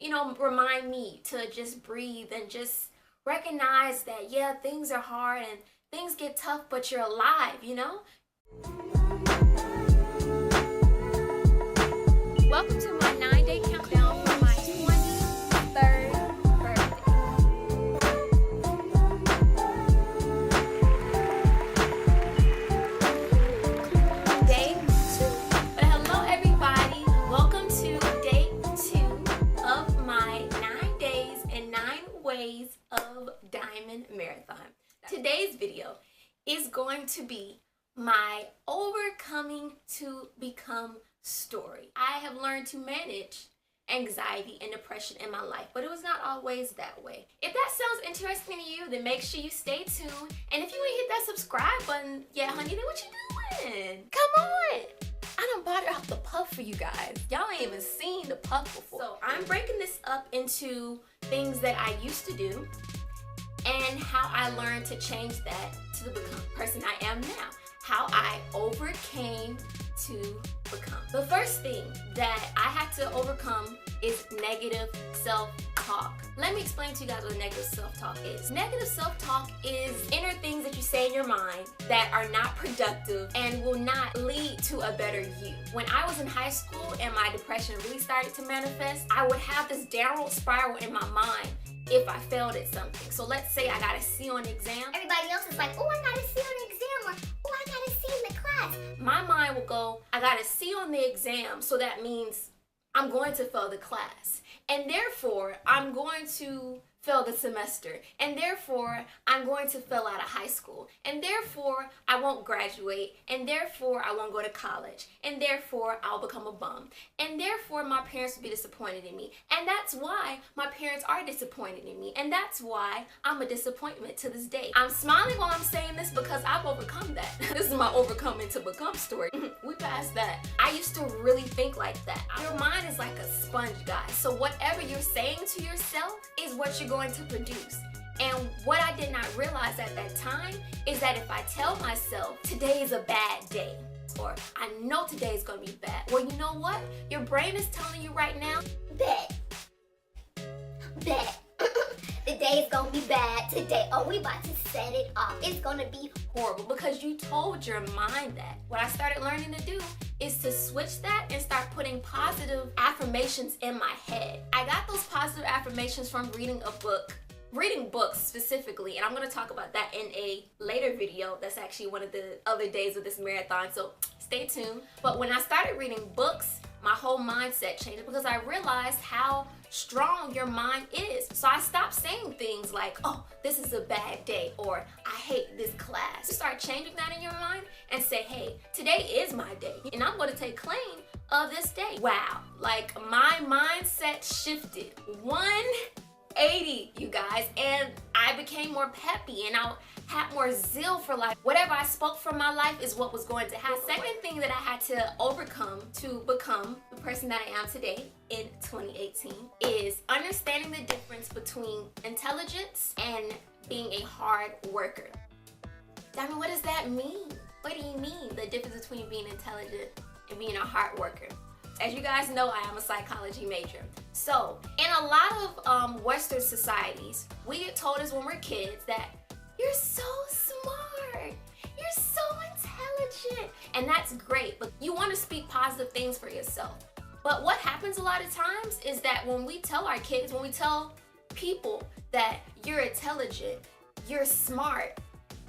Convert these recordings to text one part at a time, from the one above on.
remind me to just breathe and just recognize that, yeah, things are hard and things get tough, but you're alive. Welcome to my 9-day countdown for my 23rd birthday. Day 2. But hello everybody, welcome to day 2 of my 9 days and 9 ways of Diamond marathon. Today's video is going to be my overcoming to become story. I have learned to manage anxiety and depression in my life, but it was not always that way. If that sounds interesting to you, then make sure you stay tuned. And if you ain't hit that subscribe button yet, honey, then what you doing? Come on! I done bought it off the puff for you guys. Y'all ain't even seen the puff before. So I'm breaking this up into things that I used to do and how I learned to change that to become the person I am now. How I overcame to become. The first thing that I had to overcome is negative self-talk. Let me explain to you guys what negative self-talk is. Negative self-talk is inner things that you say in your mind that are not productive and will not lead to a better you. When I was in high school and my depression really started to manifest, I would have this downward spiral in my mind if I failed at something. So let's say I got a C on the exam. Everybody else is like, oh, I got a C on the exam, or oh, I got a C in the class. My mind will go, I got a C on the exam, so that means I'm going to fail the class. And therefore, I'm going to fail the semester. And therefore, I'm going to fail out of high school. And therefore, I won't graduate. And therefore, I won't go to college. And therefore, I'll become a bum. And therefore, my parents will be disappointed in me. And that's why my parents are disappointed in me. And that's why I'm a disappointment to this day. I'm smiling while I'm saying this because I've overcome that. This is my overcoming to become story. We passed that. I used to really think like that. Your mind is like a sponge, guys. So whatever you're saying to yourself is what you're going to produce. And what I did not realize at that time is that if I tell myself today is a bad day, or I know today is going to be bad, well, you know what? Your brain is telling you right now, bet. The day is gonna be bad today. Oh, we about to set it off. It's gonna be horrible because you told your mind that. What I started learning to do is to switch that and start putting positive affirmations in my head. I got those positive affirmations from reading a book. Reading books specifically, and I'm going to talk about that in a later video. That's actually one of the other days of this marathon, so stay tuned. But when I started reading books, my whole mindset changed because I realized how strong your mind is. So I stopped saying things like, oh, this is a bad day, or I hate this class. You start changing that in your mind and say, hey, today is my day, and I'm going to take claim of this day. Wow, like my mindset shifted 180, you guys, and I became more peppy and I had more zeal for life. Whatever I spoke from my life is what was going to happen. The second thing that I had to overcome to become the person that I am today in 2018 is understanding the difference between intelligence and being a hard worker. Diamond, what does that mean? What do you mean, the difference between being intelligent and being a hard worker? As you guys know, I am a psychology major. So, in a lot of Western societies, we get told as when we're kids that you're so smart, you're so intelligent, and that's great, but you want to speak positive things for yourself. But what happens a lot of times is that when we tell our kids, when we tell people that you're intelligent, you're smart,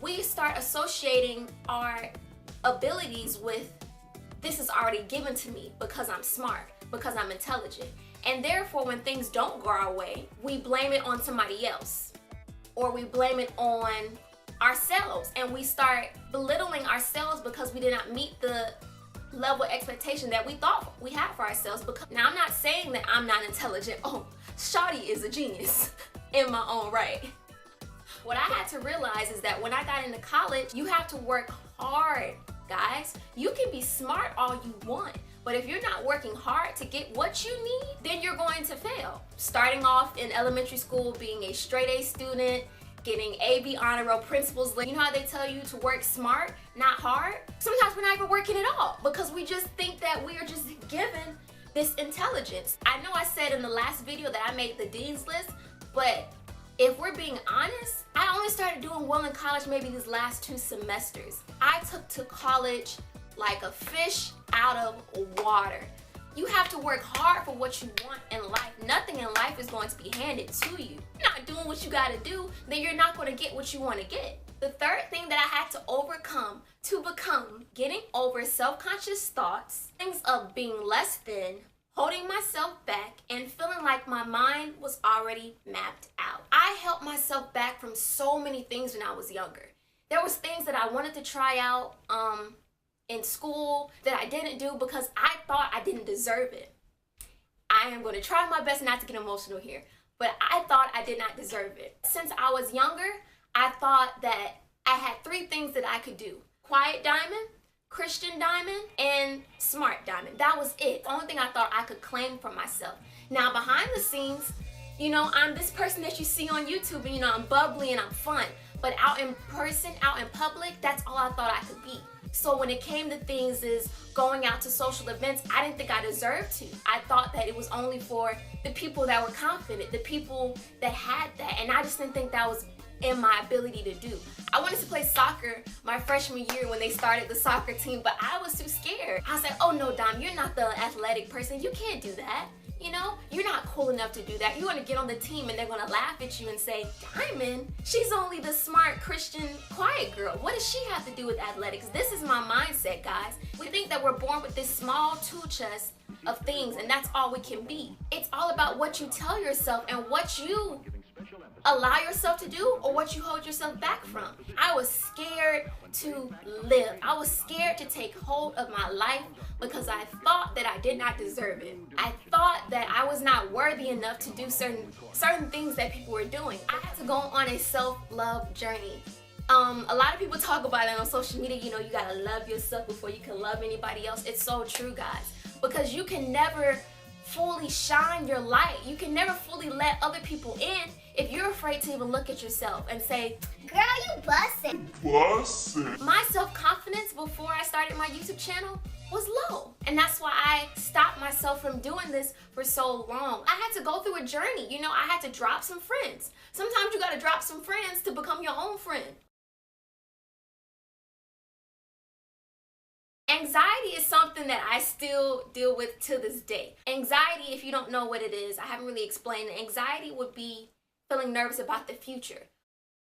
we start associating our abilities with this is already given to me because I'm smart, because I'm intelligent. And therefore, when things don't go our way, we blame it on somebody else, or we blame it on ourselves, and we start belittling ourselves because we did not meet the level of expectation that we thought we had for ourselves. Because now, I'm not saying that I'm not intelligent. Oh, Shawty is a genius in my own right. What I had to realize is that when I got into college, you have to work hard, guys. You can be smart all you want, but if you're not working hard to get what you need, then you're going to fail. Starting off in elementary school, being a straight A student, getting AB honor roll principals, you know how they tell you to work smart, not hard? Sometimes we're not even working at all because we just think that we are just given this intelligence. I know I said in the last video that I made the Dean's List, but if we're being honest, I only started doing well in college maybe these last 2 semesters. I took to college like a fish out of water. You have to work hard for what you want in life. Nothing in life is going to be handed to you. If you're not doing what you gotta do, then you're not gonna get what you wanna get. The third thing that I had to overcome to become getting over self-conscious thoughts, things of being less than, holding myself back, and feeling like my mind was already mapped out. I held myself back from so many things when I was younger. There was things that I wanted to try out in school that I didn't do because I thought I didn't deserve it. I am going to try my best not to get emotional here, but I thought I did not deserve it. Since I was younger, I thought that I had 3 things that I could do: quiet diamond, Christian diamond, and smart diamond. That was it. The only thing I thought I could claim for myself. Now, behind the scenes, you know, I'm this person that you see on YouTube, and you know, I'm bubbly and I'm fun. But out in person, out in public, that's all I thought I could be. So when it came to things is going out to social events, I didn't think I deserved to. I thought that it was only for the people that were confident, the people that had that, and I just didn't think that was in my ability to do. I wanted to play soccer my freshman year when they started the soccer team, but I was too scared. I said, oh no, Dom, you're not the athletic person. You can't do that. You know, you're not cool enough to do that. You're gonna get on the team and they're gonna laugh at you and say, Diamond, she's only the smart Christian quiet girl. What does she have to do with athletics? This is my mindset, guys. We think that we're born with this small tool chest of things and that's all we can be. It's all about what you tell yourself and what you allow yourself to do or what you hold yourself back from. I was scared to live. I was scared to take hold of my life because I thought that I did not deserve it. I thought that I was not worthy enough to do certain things that people were doing. I had to go on a self-love journey. A lot of people talk about it on social media, you know, you gotta love yourself before you can love anybody else. It's so true, guys, because you can never fully shine your light. You can never fully let other people in if you're afraid to even look at yourself and say, girl, you bussin'. My self-confidence before I started my YouTube channel was low. And that's why I stopped myself from doing this for so long. I had to go through a journey. You know, I had to drop some friends. Sometimes you gotta drop some friends to become your own friend. Anxiety is something that I still deal with to this day. Anxiety, if you don't know what it is, I haven't really explained it. Anxiety would be feeling nervous about the future.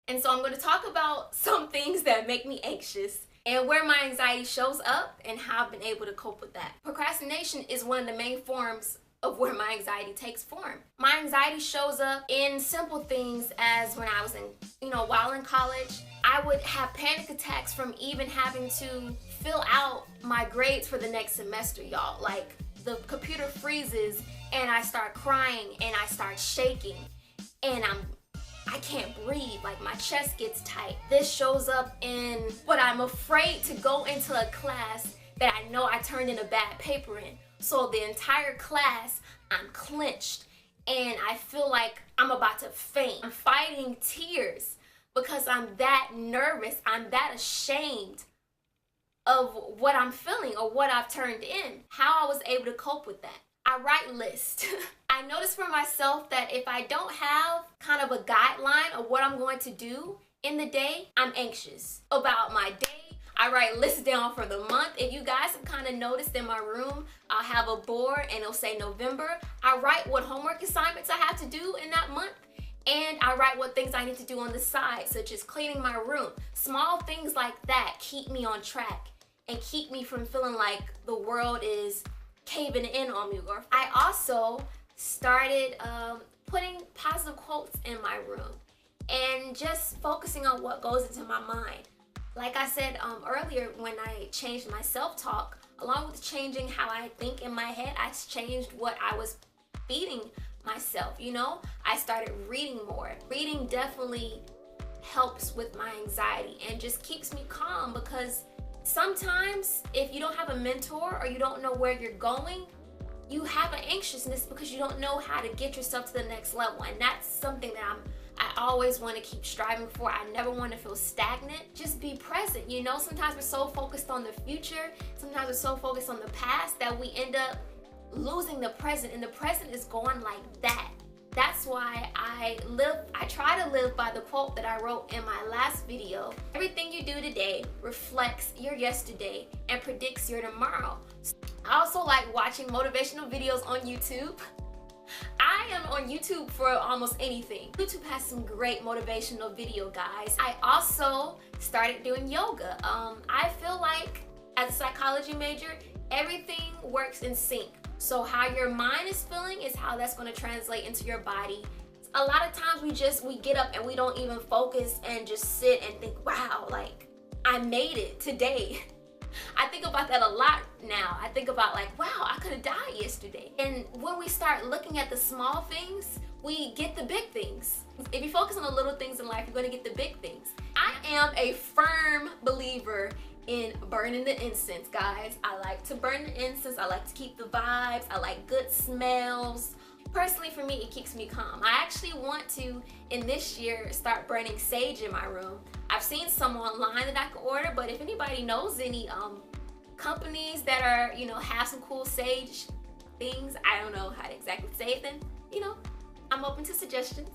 And so I'm going to talk about some things that make me anxious and where my anxiety shows up and how I've been able to cope with that. Procrastination is one of the main forms of where my anxiety takes form. My anxiety shows up in simple things as when I was while in college, I would have panic attacks from even having to fill out my grades for the next semester, y'all. Like, the computer freezes and I start crying and I start shaking and I can't breathe, like my chest gets tight. This shows up in what I'm afraid to go into a class that I know I turned in a bad paper in. So the entire class, I'm clenched and I feel like I'm about to faint. I'm fighting tears because I'm that nervous. I'm that ashamed of what I'm feeling or what I've turned in. How I was able to cope with that. I write lists. I noticed for myself that if I don't have kind of a guideline of what I'm going to do in the day, I'm anxious about my day. I write lists down for the month. If you guys have kind of noticed in my room, I'll have a board and it'll say November. I write what homework assignments I have to do in that month. And I write what things I need to do on the side, such as cleaning my room. Small things like that keep me on track and keep me from feeling like the world is caving in on me. Or I also started putting positive quotes in my room and just focusing on what goes into my mind. Like I said earlier, when I changed my self-talk, along with changing how I think in my head, I changed what I was feeding myself, you know? I started reading more. Reading definitely helps with my anxiety and just keeps me calm, because sometimes if you don't have a mentor or you don't know where you're going, you have an anxiousness because you don't know how to get yourself to the next level. And that's something that I always want to keep striving for. I never want to feel stagnant. Just be present, you know? Sometimes we're so focused on the future, sometimes we're so focused on the past that we end up losing the present, and the present is going like that. That's why I try to live by the quote that I wrote in my last video. Everything you do today reflects your yesterday and predicts your tomorrow. I also like watching motivational videos on YouTube. I am on YouTube for almost anything. YouTube has some great motivational video, guys. I also started doing yoga. I feel like as a psychology major, everything works in sync. So how your mind is feeling is how that's going to translate into your body. A lot of times we get up and we don't even focus and just sit and think, wow, like I made it today. I think about that a lot now. I think about like, wow, I could have died yesterday. And when we start looking at the small things, we get the big things. If you focus on the little things in life, you're going to get the big things. I am a firm believer in burning the incense, guys. I like to burn the incense. I like to keep the vibes. I like good smells. Personally, for me, it keeps me calm. I actually want to, in this year, start burning sage in my room. I've seen some online that I can order, but if anybody knows any companies that are, have some cool sage things, I don't know how to exactly say it, then, I'm open to suggestions.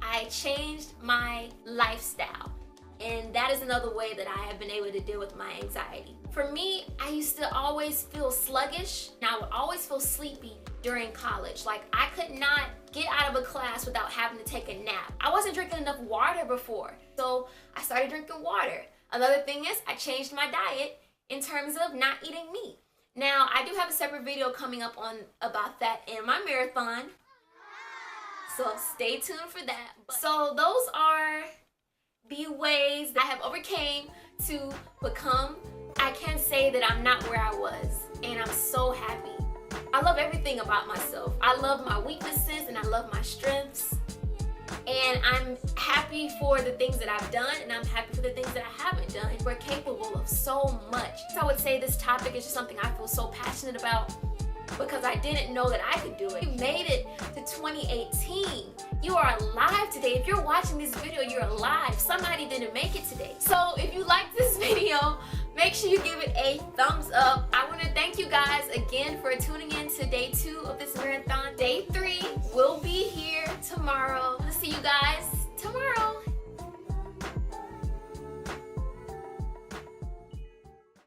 I changed my lifestyle. And that is another way that I have been able to deal with my anxiety. For me, I used to always feel sluggish, and I would always feel sleepy during college. Like I could not get out of a class without having to take a nap. I wasn't drinking enough water before, so I started drinking water. Another thing is I changed my diet in terms of not eating meat. Now, I do have a separate video coming up about that in my marathon, so stay tuned for that. So those are the ways that I have overcame to become. I can say that I'm not where I was, and I'm so happy. I love everything about myself. I love my weaknesses and I love my strengths. And I'm happy for the things that I've done, and I'm happy for the things that I haven't done. We're capable of so much. So I would say this topic is just something I feel so passionate about because I didn't know that I could do it. We made it to 2018. You are alive today. If you're watching this video, you're alive. Somebody didn't make it today. So if you like this video, make sure you give it a thumbs up. I want to thank you guys again for tuning in to day 2 of this marathon.